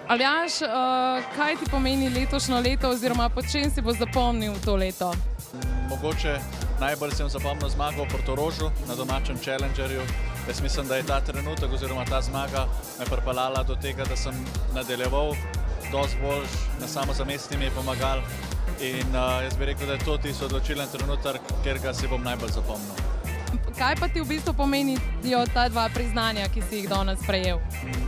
Aljaž, kaj ti pomeni letošnje leto oziroma po čem si bo zapomnil to leto? Mogoče najbolj sem zapomnil zmago v Portorožu na domačem Challengerju. Jaz mislim, da je ta trenutek oziroma ta zmaga me pripeljala do tega, da sem nadaljeval dosti boljš, na samozavesti mi je pomagal in jaz bi rekel, da je to tisti odločilen trenutek, kjer ga si bom najbolj zapomnil. Kaj pa ti v bistvu pomenijo ta dva priznanja, ki si jih danes prejel?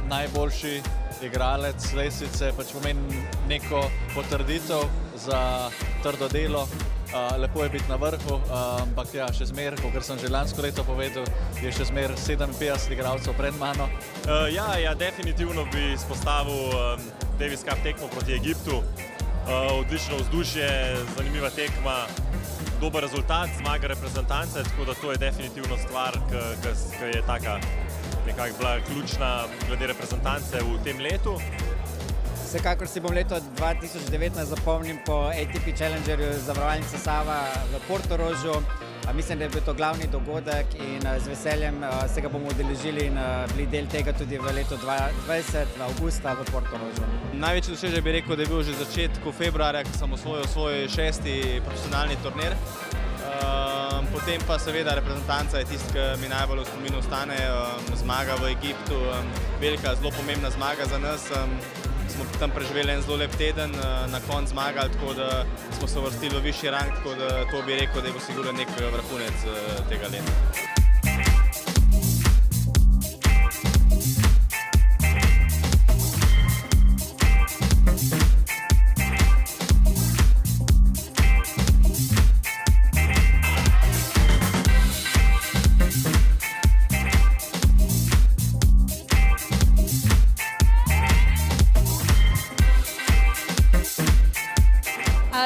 Najboljši igralec lestvice pač pomeni neko potrditev za trdo delo. Lepo je biti na vrhu, ampak ja, še zmeraj, kot sem že lansko leto povedal, je še zmeraj 57 igralcev pred mano. Ja, definitivno bi izpostavil Davis Cup tekmo proti Egiptu. Odlično vzdušje, zanimiva tekma, dober rezultat, zmaga reprezentance, tako da to je definitivno stvar, ki je taka nekako bila ključna glede reprezentance v tem letu. Vsekakor si bom leto 2019 zapomnil po ATP Challengerju zavarovalnice Sava v Portorožu. Mislim, da je bil to glavni dogodek in z veseljem se ga bomo udeležili in bili del tega tudi v letu 2020, v avgusta v Portorožu. Največji dosežek bi rekel, da je bil že v začetku februarja, ko sem osvojil svoj 6. profesionalni turnir. Potem pa seveda reprezentanca je tisti, ki mi najbolj v spominu ostane. Zmaga v Egiptu, velika, zelo pomembna zmaga za nas. Smo tam preživeli en zelo lep teden, na koncu zmagali, tako da smo se uvrstili v višji rang, tako da to bi rekel, da je bo sigurno nek vrhunec tega leta.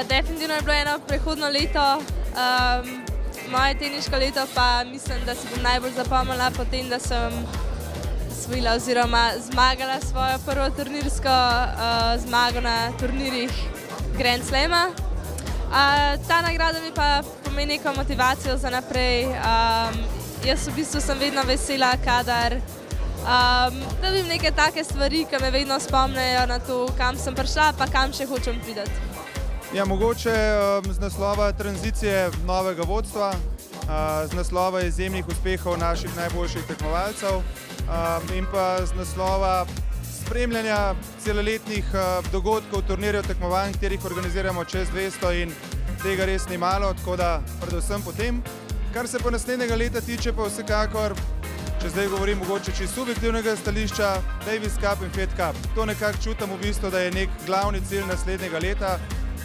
Definitivno je bilo eno prehodno leto, moje teniško leto pa mislim, da si bom najbolj zapomnila po tem, da sem osvojila oziroma zmagala svojo prvo turnirsko zmago na turnirjih Grand Slama. Ta nagrada mi pa pomeni neko motivacijo za naprej. Jaz v bistvu sem vedno vesela, kadar dobim neke take stvari, ki me vedno spomnejo na to, kam sem prišla pa kam še hočem priti. Ja, mogoče z naslova tranzicije novega vodstva, z naslova izjemnih uspehov naših najboljših tekmovalcev in pa z naslova spremljanja celoletnih dogodkov, turnirjev, tekmovanj, katerih organiziramo čez 200 in tega res ni malo, tako da predvsem potem. Kar se pa naslednjega leta tiče, pa vsekakor, če zdaj govorim mogoče čisto subjektivnega stališča, Davis Cup in Fed Cup. To nekako čutim v bistvu, da je nek glavni cilj naslednjega leta,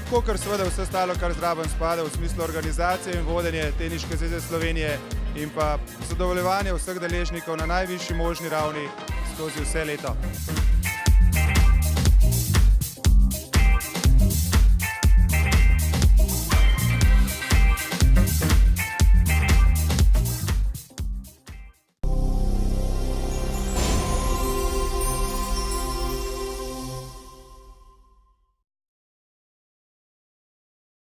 kakor seveda vse ostalo, kar zraven spada v smislu organizacije in vodenje Teniške zveze Slovenije in pa zadovoljevanje vseh deležnikov na najvišji možni ravni skozi vse leto.